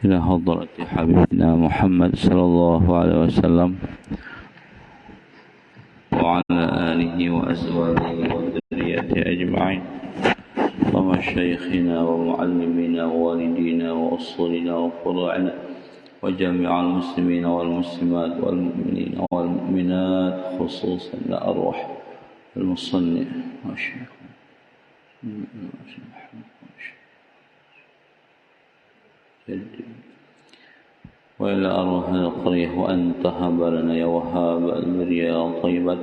إلى حضرة حبيبنا محمد صلى الله عليه وسلم وعلى آله وأزواجه وذريته أجمعين. اللهم شيخنا ومعلمنا ووالدينا وأصولنا وفروعنا وجميع المسلمين والمسلمات والمؤمنين والمؤمنات خصوصا لأرواح المصنف والشيخ وإلى أرواح القرية وأن تهب لنا يا وهاب الذرية طيبة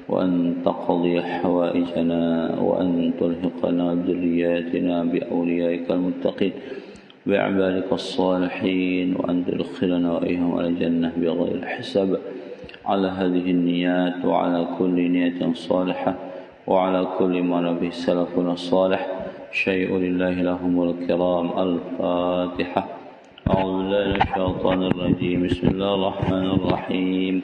وأن تقضي حوائجنا وأن تلحقنا ذرياتنا بأوليائك المتقين بعبادك الصالحين وأن تدخلنا وإياهم على الجنة بغير حساب. على هذه النيات وعلى كل نية صالحة وعلى كل ما نبه سلفنا الصالح. شيء لله لهم الكرام. الفاتحة. أعوذ بالله من الشيطان الرجيم. بسم الله الرحمن الرحيم.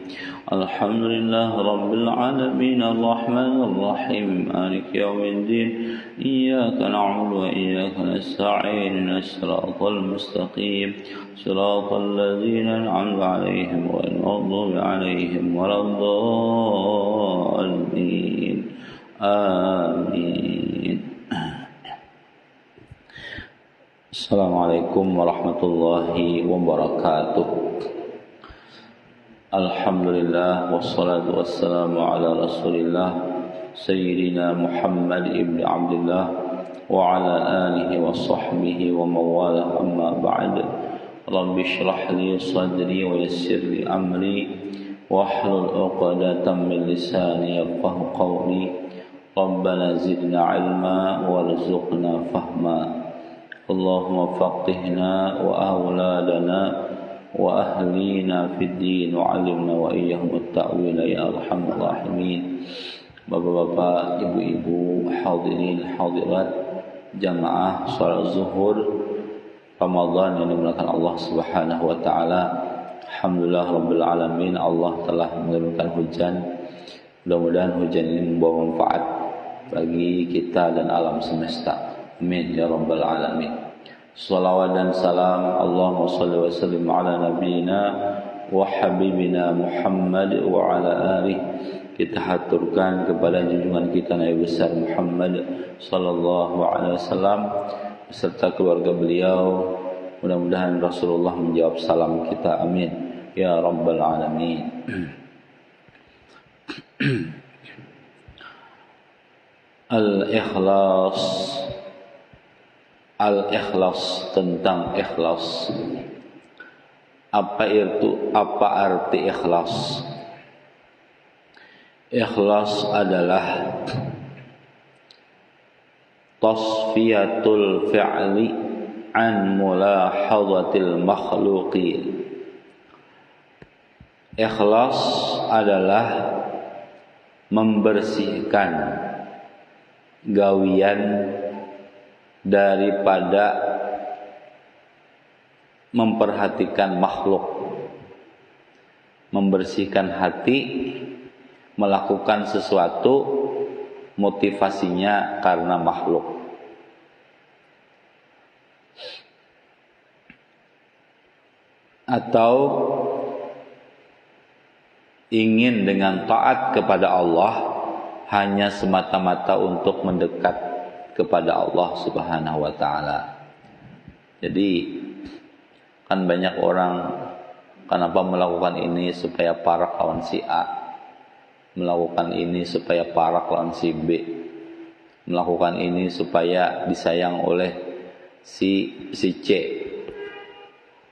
الحمد لله رب العالمين الرحمن الرحيم مالك يوم الدين. إياك نعبد وإياك نستعين الصراط المستقيم صراط الذين أنعمت عليهم غير المغضوب عليهم ولا الضالين. آمين. Assalamualaikum warahmatullahi wabarakatuh. Alhamdulillah wassalatu wassalamu ala Rasulillah Sayyidina Muhammad ibn Abdullah wa ala alihi wa sahbihi wa mawalah, amma ba'd. Rabbi shrah li sadri wa yassir li amri wahlul 'uqdatam min lisani yafqahu qawli. Rabbana zidna ilma warzuqna fahma. Allahumma faqihna wa awladana wa ahlina fid din wa 'allimna wa iyyahum at-ta'wila ya arhamar rahimin. Bapak-bapak, ibu-ibu, hadirin hadirat jamaah salat zuhur Ramadan yang dimuliakan Allah Subhanahu wa taala. Alhamdulillah rabbil alamin, Allah telah menurunkan hujan. Mudah-mudahan hujan ini membawa manfaat bagi kita dan alam semesta. Amin ya rabbal alamin. Salawat dan salam Allahumma salli wa sallim ala nabiyyina wa habibina Muhammad wa ala alihi. Kita haturkan kepada junjungan kita Nabi besar Muhammad sallallahu alaihi wasallam beserta keluarga beliau. Mudah-mudahan Rasulullah menjawab salam kita. Amin ya rabbal alamin. Al-ikhlas. Al-ikhlas, tentang ikhlas. Apa arti ikhlas? Ikhlas adalah tasfiyatul fi'li an mulahadhatil makhluqin. Ikhlas adalah membersihkan gawian daripada memperhatikan makhluk, membersihkan hati, melakukan sesuatu motivasinya karena makhluk. Atau ingin dengan taat kepada Allah hanya semata-mata untuk mendekat kepada Allah Subhanahu wa taala. Jadi kan banyak orang kenapa melakukan ini supaya parak lawan si A, melakukan ini supaya parak lawan si B, melakukan ini supaya disayang oleh si C.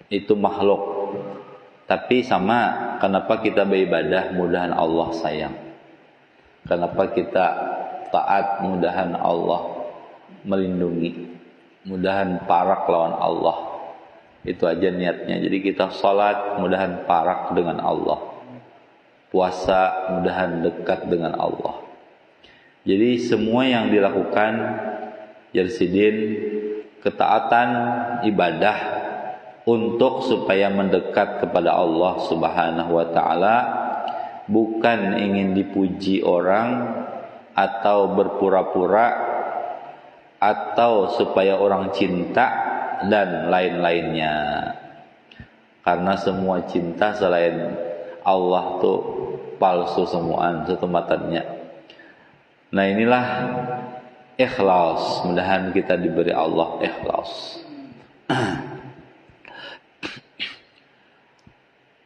Itu makhluk. Tapi sama, kenapa kita beribadah mudahan Allah sayang? Kenapa kita taat mudahan Allah melindungi, mudahan parak lawan Allah. Itu aja niatnya. Jadi kita salat mudahan parak dengan Allah, puasa mudahan dekat dengan Allah. Jadi semua yang dilakukan Yarsidin, ketaatan ibadah untuk supaya mendekat kepada Allah Subhanahu wa taala, bukan ingin dipuji orang atau berpura-pura atau supaya orang cinta dan lain-lainnya. Karena semua cinta selain Allah tuh palsu semuaan setumatannya. Nah inilah ikhlas. Mudah-mudahan kita diberi Allah ikhlas.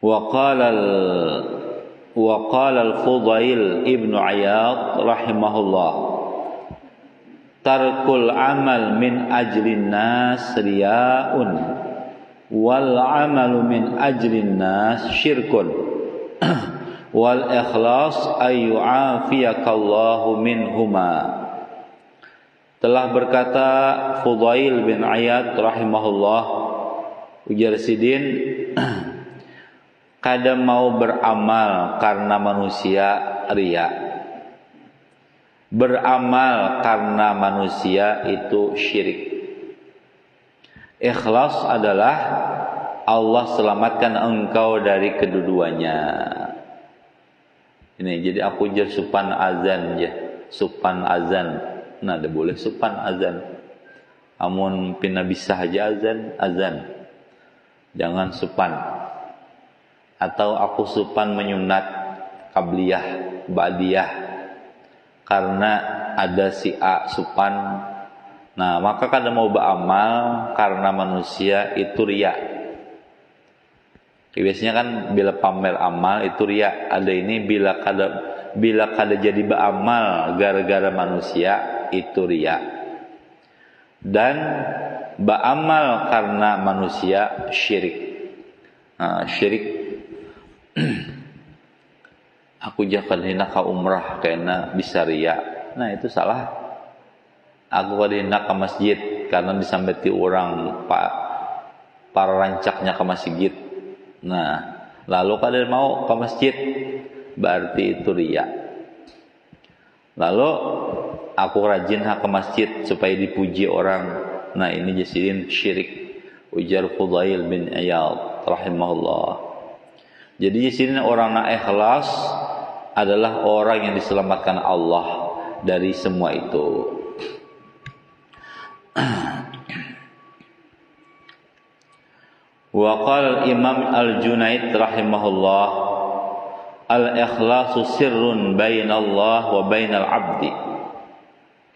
Wa qala al-Fudail ibnu Iyad rahimahullah, tarkul amal min ajlin nas riya'un wal amalu min ajlin nas syirkun wal ikhlas ay yu'afiyakallahu minhuma. Telah berkata Fudail bin Iyad rahimahullah, ujar Sidin, kadang mau beramal karena manusia riya. Beramal karena manusia itu syirik. Ikhlas adalah Allah selamatkan engkau dari kedua-duanya. Ini jadi aku jar supan azan ya, supan azan. Nah, ada boleh supan azan. Amun pina bisa aja azan. Jangan supan. Atau aku supan menyunat qabliyah, ba'diyah. Karena ada si A supan. Nah, maka kadang mau beramal karena manusia itu riya. Biasanya kan bila pamer amal itu riya. Ada ini bila kada jadi beramal gara-gara manusia itu riya. Dan beramal karena manusia syirik. Nah, syirik aku jangan hendak ke umrah karena bisa riya. Nah itu salah. Aku kada hendak ke masjid karena disambeti orang para rancaknya ke masjid. Nah lalu kada mau ke masjid, berarti itu riya. Lalu aku rajin ke masjid supaya dipuji orang. Nah ini jadiin syirik. Ujar Fudail bin Iyad rahimahullah. Jadi di sini orang nak ikhlas adalah orang yang diselamatkan Allah dari semua itu. Wa qala Imam Al-Junaid rahimahullah, al-ikhlasu sirrun bainallah wa bainal abdi.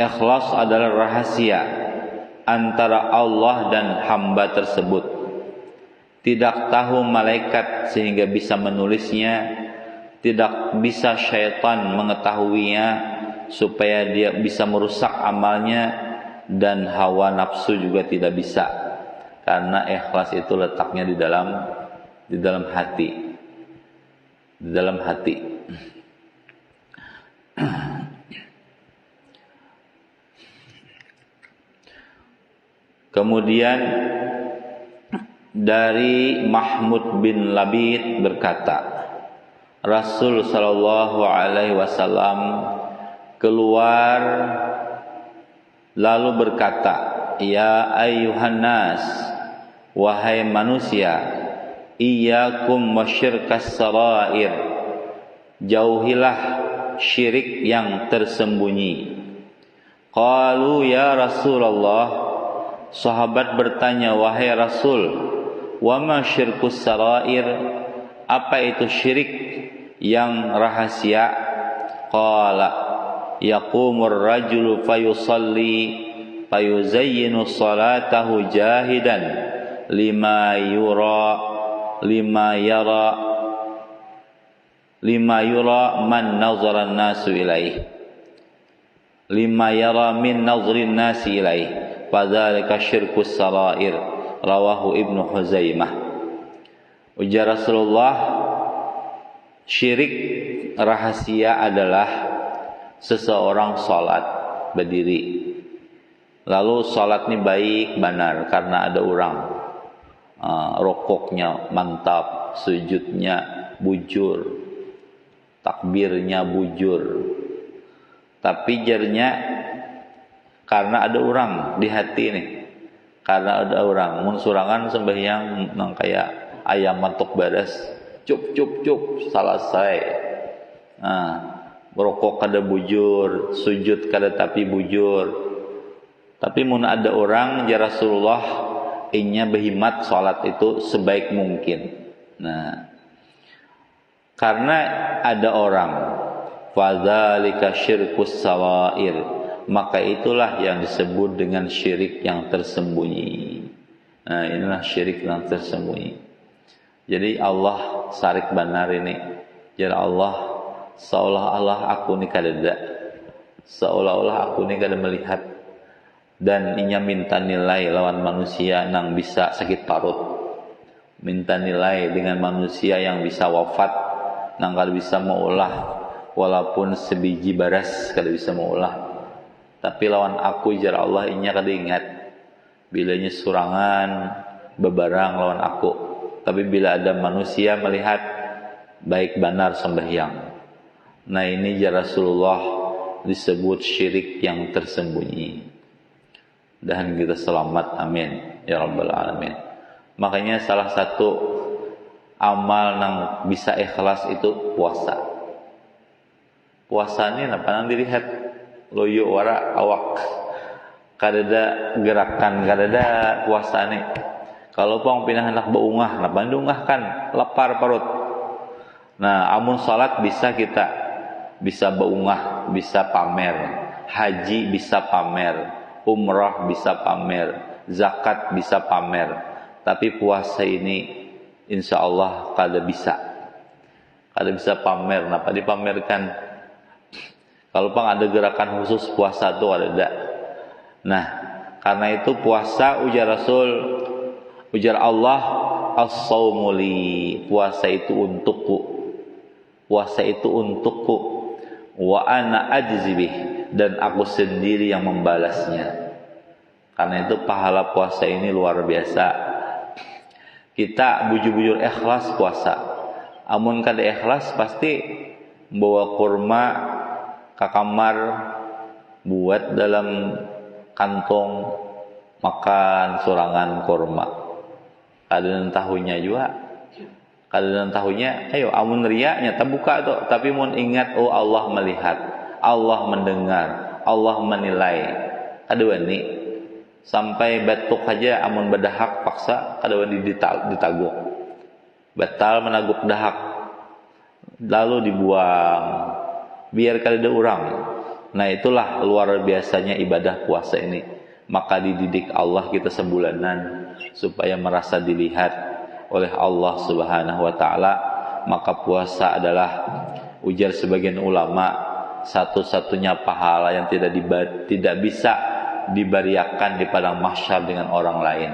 Ikhlas adalah rahasia antara Allah dan hamba tersebut. Tidak tahu malaikat sehingga bisa menulisnya, tidak bisa syaitan mengetahuinya supaya dia bisa merusak amalnya, dan hawa nafsu juga tidak bisa, karena ikhlas itu letaknya di dalam hati, di dalam hati. Kemudian dari Mahmud bin Labid berkata, Rasul sallallahu alaihi wasallam keluar lalu berkata, ya ayyuhan nas, wahai manusia, iyyakum wasyirkas sarair, jauhilah syirik yang tersembunyi. Qalu ya Rasulullah, sahabat bertanya, wahai Rasul, wa ma syirkus sarair, apa itu syirik yang rahasia? Qala yaqumur rajulu fayusalli fayuzayyinu salatahu jahidan lima yara man nazara nasu ilaih, lima yara min nazrin nasi ilaih, fadzalika syirkus sarair, rawahu Ibnu Huzaimah. Ujar Rasulullah, syirik rahasia adalah seseorang salat berdiri, lalu salat ini baik benar karena ada orang, rokoknya mantap, sujudnya bujur, takbirnya bujur, tapi jarnya karena ada orang di hati nih, karena ada orang mun surangan sembahyang nang kayak ayam mantok baras, cup selesai. Nah, merokok kada bujur, sujud kada tapi bujur, Tapi mun ada orang ya Rasulullah inya berhimat salat itu sebaik mungkin. Nah, karena ada orang fadzalika syirkus sawair, maka itulah yang disebut dengan syirik yang tersembunyi. Nah, inilah syirik yang tersembunyi. Jadi Allah sarik benar ini. Ya Allah, seolah-olah aku ni kadada, seolah-olah aku ni kada melihat, dan inya minta nilai lawan manusia nang bisa sakit parut, minta nilai dengan manusia yang bisa wafat nang kada bisa maulah, walaupun sebiji baras kada bisa maulah. Tapi lawan aku jar Allah inya kada ingat, bilanya surangan bebarang lawan aku. Tapi bila ada manusia melihat baik benar sembahyang. Nah, ini jar Rasulullah disebut syirik yang tersembunyi. Dan kita selamat, amin ya rabbal alamin. Makanya salah satu amal nang bisa ikhlas itu puasa. Puasa ini apa nang dilihat loyo wara awak, kadada gerakan, kadada puasa ini. Kalau pang pindah hendak beungah, napa diungahkan lapar parut. Nah, amun salat bisa kita bisa beungah, bisa pamer, haji bisa pamer, umrah bisa pamer, zakat bisa pamer. Tapi puasa ini insya Allah kada bisa pamer. Kenapa dipamerkan? Kalau pang ada gerakan khusus puasa itu ada. Nah, karena itu puasa ujar Rasul, ujar Allah, as-saumu li, puasa itu untukku. Puasa itu untukku. Wa ana ajzibih, dan aku sendiri yang membalasnya. Karena itu pahala puasa ini luar biasa. Kita bujur-bujur ikhlas puasa. Amun kada ikhlas pasti bawa kurma ke kamar, buat dalam kantong, makan surangan kurma. Kada tahunya juga. Kada tahunya, ayo amun riaknya terbuka tuh, tapi mun ingat oh Allah melihat, Allah mendengar, Allah menilai. Kada wani sampai batuk aja amun bedahak paksa kada wani ditaguk. Batal menaguk dahak. Lalu dibuang biar kada ada orang. Nah, itulah luar biasanya ibadah puasa ini. Maka dididik Allah kita sebulanan supaya merasa dilihat oleh Allah Subhanahu wa taala. Maka puasa adalah ujar sebagian ulama satu-satunya pahala yang tidak bisa dibariakan di padang mahsyar dengan orang lain.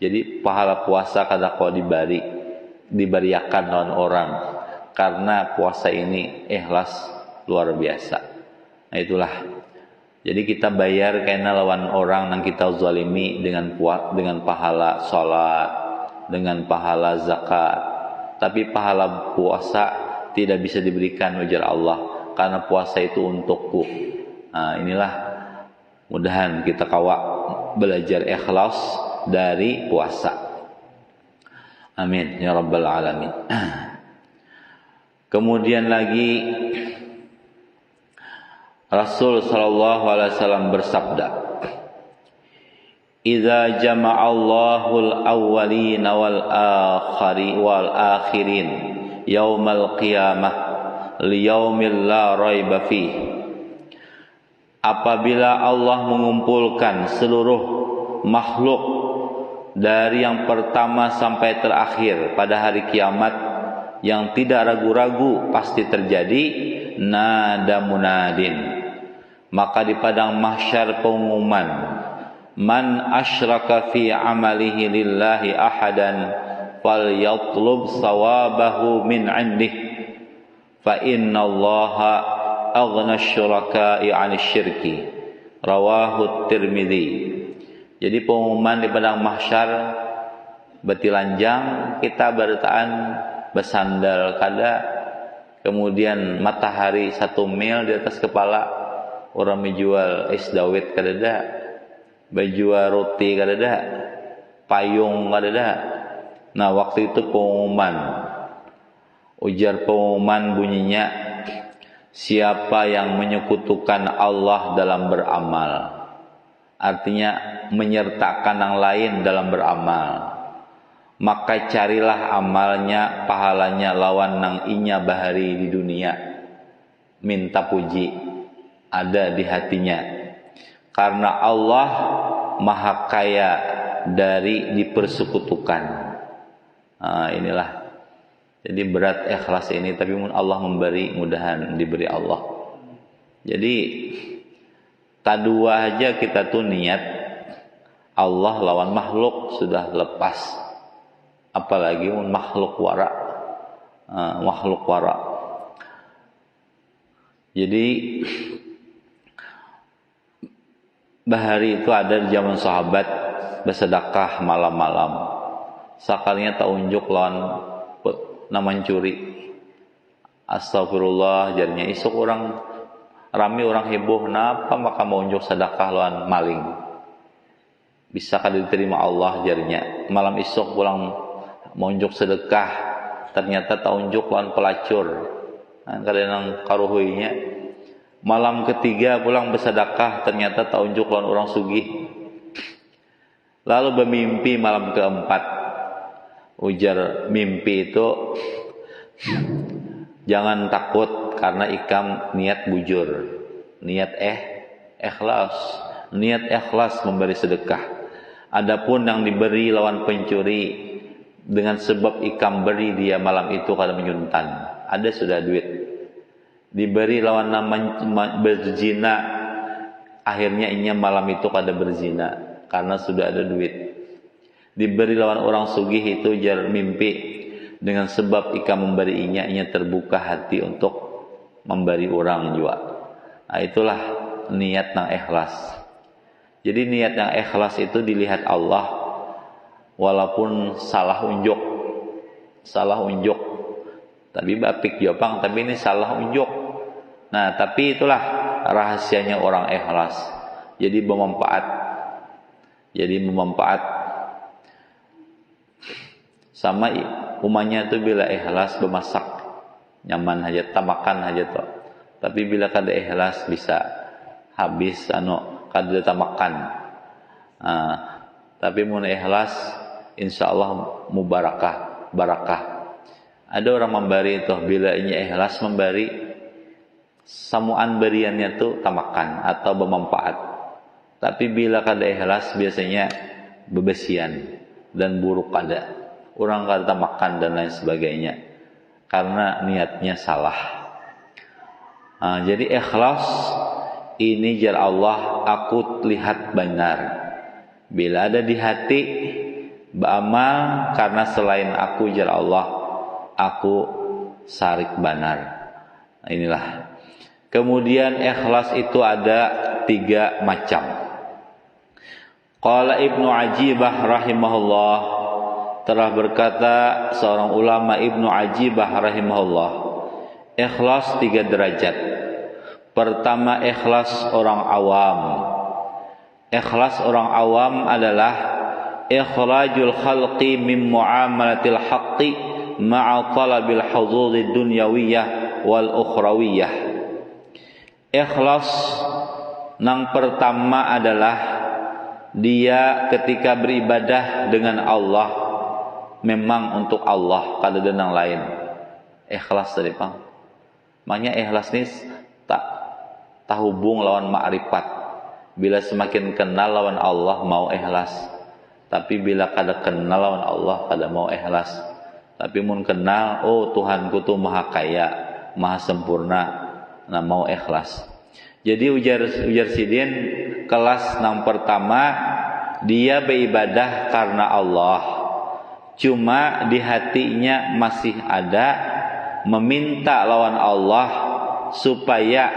Jadi pahala puasa kada kau dibariakan dengan orang, karena puasa ini ikhlas luar biasa. Nah, itulah. Jadi kita bayar karena lawan orang yang kita zalimi dengan pahala salat, dengan pahala zakat. Tapi pahala puasa tidak bisa diberikan ujar Allah, karena puasa itu untukku. Nah, inilah mudahan kita kawa belajar ikhlas dari puasa. Amin ya rabbal alamin. Kemudian lagi Rasul sallallahu alaihi wasallam bersabda, "Idza jama'allahu al-awwalina wal akhirin yaumal qiyamah liyaumil la raiba fih." Apabila Allah mengumpulkan seluruh makhluk dari yang pertama sampai terakhir pada hari kiamat yang tidak ragu-ragu pasti terjadi, nada munadin, maka di padang mahsyar pengumuman, man asyraka fi amalihi lillahi ahadan falyatlub sawabahu min indih fa innallaha aghna syuraka'i 'anil syirki, rawahu Tirmidzi. Jadi pengumuman di padang mahsyar betilanjang kita bertaan bersandal kada, kemudian matahari 1 mil di atas kepala, orang menjual es dawet kadada, menjual roti kadada, payung kadada. Nah, waktu itu pengumuman, ujar pengumuman bunyinya, siapa yang menyekutukan Allah dalam beramal. artinya menyertakan yang lain dalam beramal. Maka carilah amalnya, pahalanya lawan nang inya bahari di dunia. Minta puji ada di hatinya. Karena Allah maha kaya dari dipersekutukan. Nah, inilah. Jadi berat ikhlas ini, tapi Allah memberi, mudahan diberi Allah. Jadi tadua aja kita tuh niat Allah lawan makhluk sudah lepas. Apalagi makhluk wara. Makhluk wara. Jadi bahari itu ada di zaman sahabat bersedekah malam-malam. Sakalinya tak unjuk lawan naman curi. Astagfirullah jarinya isuk orang rame orang heboh napa maka mau unjuk sedekah lawan maling. Bisa kan diterima Allah jarinya. Malam isuk pulang mau unjuk sedekah ternyata tak unjuk lawan pelacur. Kadang karuhuinya. Malam ketiga pulang bersedekah ternyata tak unjuk lawan orang sugih. Lalu bermimpi malam keempat. Ujar mimpi itu jangan takut karena ikam niat bujur, niat ikhlas, niat ikhlas memberi sedekah. Adapun yang diberi lawan pencuri dengan sebab ikam beri dia malam itu kada menyuntan, ada sudah duit. Diberi lawan nama berzina, akhirnya inya malam itu kada berzina karena sudah ada duit. Diberi lawan orang sugih itu jar mimpi dengan sebab ika memberi inya terbuka hati untuk memberi orang juga. Nah, itulah niat yang ikhlas. Jadi niat yang ikhlas itu dilihat Allah walaupun salah unjuk. Tapi bapik jopang tapi ini salah unjuk. Nah, tapi itulah rahasianya orang ikhlas. Jadi bermanfaat. Sama umanya itu bila ikhlas bermasak nyaman aja, tamakan aja tuh. Tapi bila kada ikhlas bisa habis kada tamakan. Tapi mun ikhlas insyaallah barakah. Ada orang memberi itu bila inya ikhlas memberi samuan beriannya tuh tamakan atau bermanfaat. Tapi bila kada ikhlas biasanya bebesian dan buruk kada. Orang kata makan dan lain sebagainya karena niatnya salah. Jadi ikhlas ini jar Allah aku lihat benar. Bila ada di hati beramal karena selain aku jar Allah aku sarik benar. Inilah. Kemudian ikhlas itu ada 3 macam. Qala Ibnu Ajibah rahimahullah, telah berkata seorang ulama Ibnu Ajibah rahimahullah, ikhlas 3 derajat. Pertama ikhlas orang awam. Ikhlas orang awam adalah ikhrajul khalqi min muamalatil haqqi ma'a talabil huzuzid dunyawiyah wal ukhrawiyah. Ikhlas yang pertama adalah dia ketika beribadah dengan Allah memang untuk Allah, kada ada yang lain. Ikhlas tadi Bang. Makanya ikhlas ini tak hubung lawan ma'rifat. Bila semakin kenal lawan Allah mau ikhlas. Tapi bila kada kenal lawan Allah kada mau ikhlas. Tapi mun kenal, oh Tuhanku tuh maha kaya, maha sempurna, nah mau ikhlas. Jadi ujar Sidin kelas yang pertama dia beribadah karena Allah. Cuma di hatinya masih ada meminta lawan Allah supaya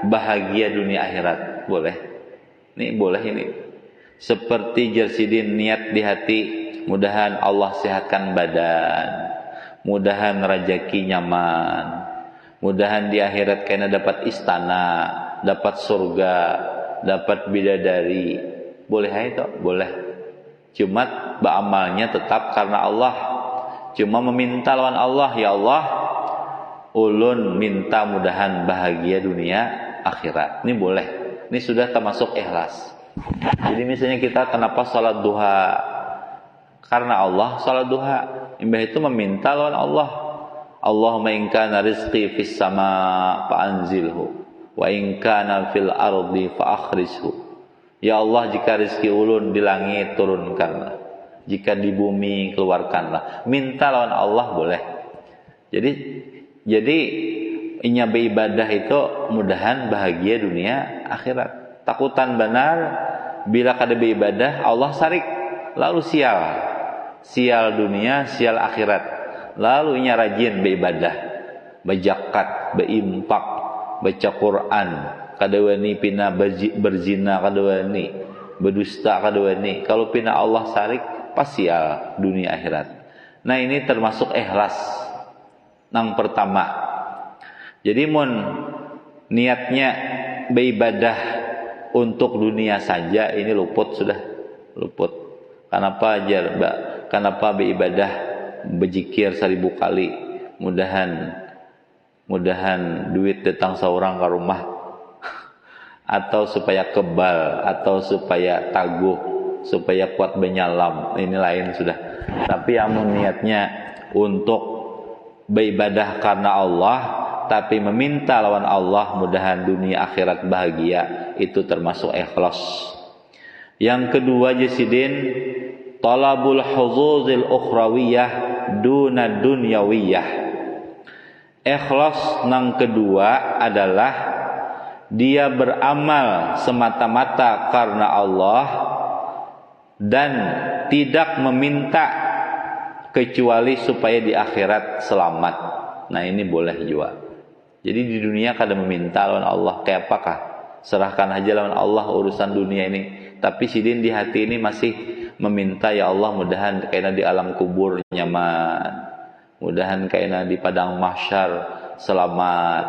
bahagia dunia akhirat. Boleh? Ini boleh ini. Seperti Jersidin niat di hati, mudahan Allah sehatkan badan, mudahan rezeki nyaman, mudahan di akhirat kena dapat istana, dapat surga, dapat bidadari. Boleh itu? Boleh. Cuma beramalnya tetap karena Allah. Cuma meminta lawan Allah, ya Allah, ulun minta mudahan bahagia dunia akhirat. Ini boleh. Ini sudah termasuk ikhlas. Jadi misalnya kita kenapa sholat duha? Karena Allah sholat duha. Imbah itu meminta lawan Allah. Allahumma in kana rizqi fis sama fa'anzilhu wa in kana fil ardi fa'akhrijhu. Ya Allah, jika rezeki ulun di langit turunkanlah, jika di bumi keluarkanlah. Minta lawan Allah boleh. Jadi inya beribadah itu mudahan bahagia dunia akhirat. Takutan benar bila kada beribadah Allah sarik, lalu sial dunia, sial akhirat. Lalu inya rajin beribadah, berzakat, berimpak, baca Quran, kada wani pina berzina, kada wani berdusta, kada wani. Kalau pina Allah sarik pas sial dunia akhirat. Nah, ini termasuk ikhlas nang pertama. Jadi mun niatnya beribadah untuk dunia saja, ini luput. Kenapa beribadah berzikir 1000 kali, mudahan duit datang seorang ke rumah, atau supaya kebal, atau supaya taguh, supaya kuat menyalam, ini lain sudah. Tapi amun niatnya untuk beribadah karena Allah, tapi meminta lawan Allah mudahan dunia akhirat bahagia, itu termasuk ikhlas. Yang kedua jasidin, talabul huzuzil ukhrawiyah duna dunyawiyah. Ikhlas nang kedua adalah dia beramal semata-mata karena Allah dan tidak meminta kecuali supaya di akhirat selamat. Nah, ini boleh juga. Jadi di dunia kada meminta lawan Allah, kayak apakah? Serahkan aja lawan Allah urusan dunia ini. Tapi sidin di hati ini masih meminta, ya Allah mudahan kayaknya di alam kubur nyaman, mudahan kayaknya di padang mahsyar selamat,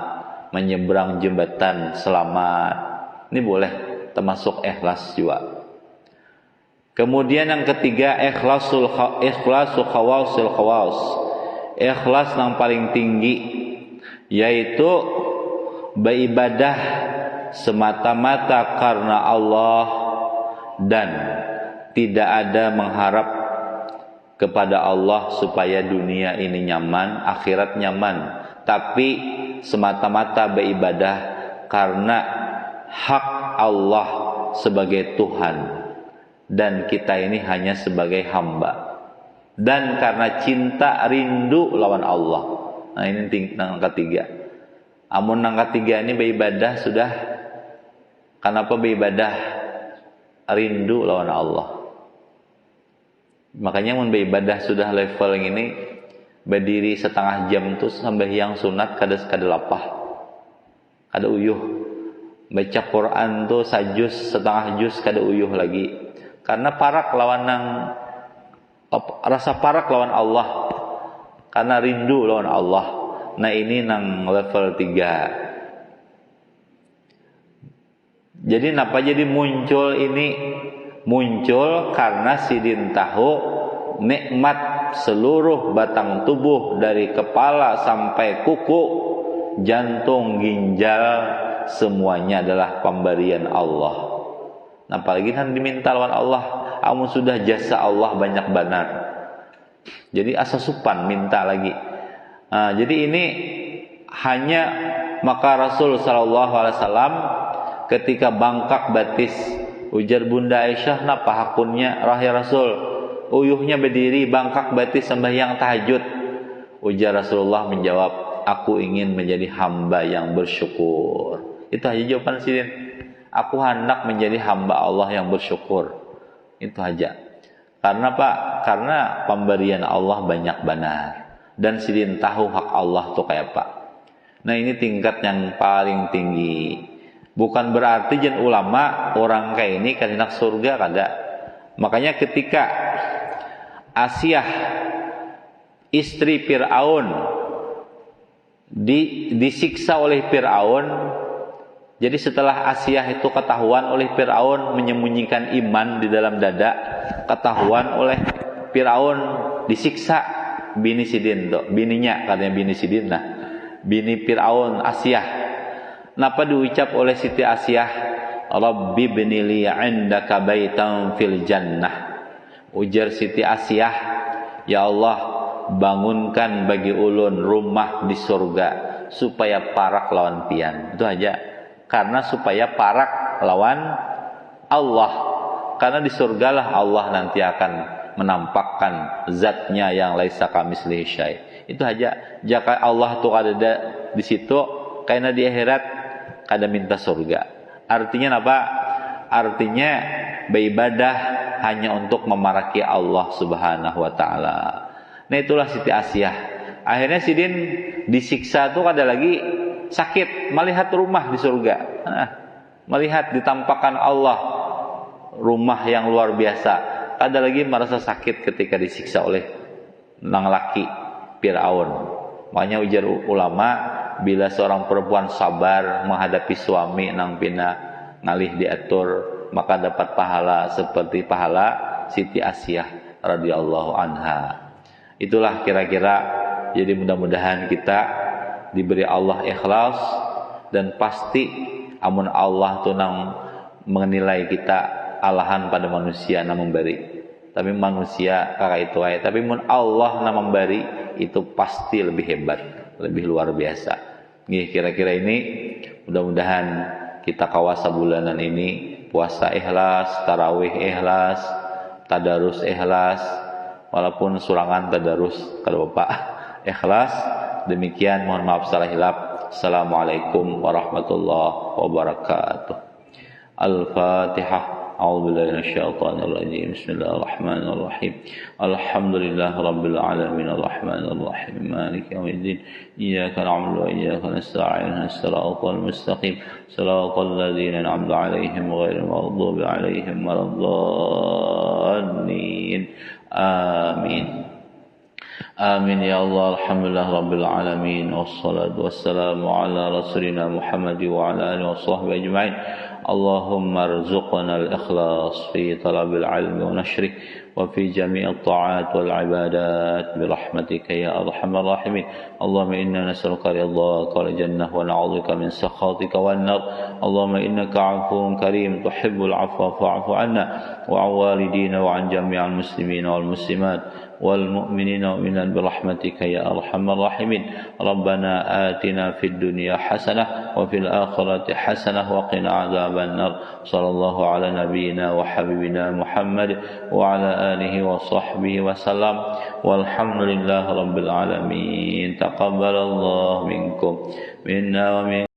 menyeberang jembatan selamat. Ini boleh, termasuk ikhlas juga. Kemudian yang ketiga, ikhlasul khawasil khawas. Ikhlas yang paling tinggi, yaitu beribadah semata-mata karena Allah dan tidak ada mengharap kepada Allah supaya dunia ini nyaman, akhirat nyaman, tapi semata-mata beribadah karena hak Allah sebagai Tuhan dan kita ini hanya sebagai hamba, dan karena cinta rindu lawan Allah. Nah, ini nang ketiga. Amun nang ketiga ini beribadah sudah, kenapa beribadah rindu lawan Allah. Makanya mun beribadah sudah level ini, berdiri setengah jam tuh sembahyang sunat kada lapah, kada uyuh. Baca Quran tuh sajus setengah juz kada uyuh lagi, karena parak lawan nang rasa parak lawan Allah, karena rindu lawan Allah. Nah, ini nang level 3. Jadi napa jadi muncul ini? Muncul karena sidin tahu nikmat seluruh batang tubuh dari kepala sampai kuku, jantung, ginjal, semuanya adalah pemberian Allah. Nah, apalagi kan diminta lawan Allah, amun sudah jasa Allah banyak benar. Jadi asa supan minta lagi. Nah, jadi ini hanya maka Rasul sallallahu alaihi wasallam ketika bangkak batis, ujar Bunda Aisyah, napa hakunnya rahya Rasul? Uyuhnya berdiri bangkak batis sembahyang tahajud. Ujar Rasulullah menjawab, aku ingin menjadi hamba yang bersyukur. Itu aja jawaban sidin. Aku hendak menjadi hamba Allah yang bersyukur. Itu aja. Karena Pak, karena pemberian Allah banyak benar, dan sidin tahu hak Allah tuh kayak Pak. Nah, ini tingkat yang paling tinggi. Bukan berarti jen ulama orang kayak ini kan enak surga, kada. Makanya ketika Asiyah istri Fir'aun disiksa oleh Fir'aun, jadi setelah Asiyah itu ketahuan oleh Fir'aun menyembunyikan iman di dalam dada, ketahuan oleh Fir'aun, disiksa bini sidin tuh, bininya katanya bini sidin, nah bini Fir'aun Asiyah. Napa diucap oleh Siti Asiyah, Rabbi ibnili 'indaka baitan fil jannah. Ujar Siti Asiyah, ya Allah, bangunkan bagi ulun rumah di surga supaya parak lawan pian. Itu aja. Karena supaya parak lawan Allah. Karena di surgalah Allah nanti akan menampakkan zatnya yang laisa kamitslihi syai'. Itu aja. Jika Allah tuh ada di situ, karena di akhirat kada minta surga. Artinya apa? Artinya beribadah hanya untuk memaraki Allah Subhanahu wa taala. Nah, itulah Siti Asiyah. Akhirnya Sidin disiksa tuh ada lagi sakit melihat rumah di surga. Melihat ditampakkan Allah rumah yang luar biasa. Ada lagi merasa sakit ketika disiksa oleh nang laki Firaun. Makanya ujar ulama, bila seorang perempuan sabar menghadapi suami nang pina ngalih diatur, maka dapat pahala seperti pahala Siti Asiyah radhiyallahu anha. Itulah kira-kira. Jadi mudah-mudahan kita diberi Allah ikhlas, dan pasti amun Allah tuh nang menilai kita alahan pada manusia nang memberi. Tapi manusia kakak itu aja. Tapi mun Allah nang memberi itu pasti lebih hebat, lebih luar biasa. Nih kira-kira ini mudah-mudahan kita kawasa bulanan ini puasa ikhlas, tarawih ikhlas, tadarus ikhlas, walaupun surangan tadarus kalau Bapak ikhlas. Demikian, mohon maaf salah hilap. Assalamualaikum warahmatullahi wabarakatuh. Al-Fatihah. A'udzu billahi minasyaitonir rajim. Bismillahirrahmanirrahim. Alhamdulillah rabbil alamin arrahmanir rahim maliki yaumiddin. Iyyaka na'budu wa iyyaka nasta'in. Shiratal mustaqim. Shiratal ladzina an'amta 'alaihim ghairil maghdubi 'alaihim waladdallin. Amin. Amin ya Allah. Alhamdulillah rabbil alamin. Wassalatu wassalamu ala rasulina Muhammad wa ala alihi washabbihi ajma'in. Allahumma arzuqna al-ikhlas fi talabil ilmi wa nashrih wa fi jami'at ta'at wal ibadat bi rahmatika ya arhamar rahimin. Allahumma inna nas'aluka ridhaka wal jannah wa na'udzubika min sakhatika wan nar. Allahumma innaka 'afuwun karim tuhibbul 'afwa fa'fu 'anna wa 'an walidina wa 'an jami'al muslimina wal muslimat والمؤمنين والمؤمنات برحمتك يا أرحم الراحمين. ربنا آتنا في الدنيا حسنة وفي الآخرة حسنة وقنا عذاب النار. صلى الله على نبينا وحبيبنا محمد وعلى آله وصحبه وسلم والحمد لله رب العالمين. تقبل الله منكم منا ومن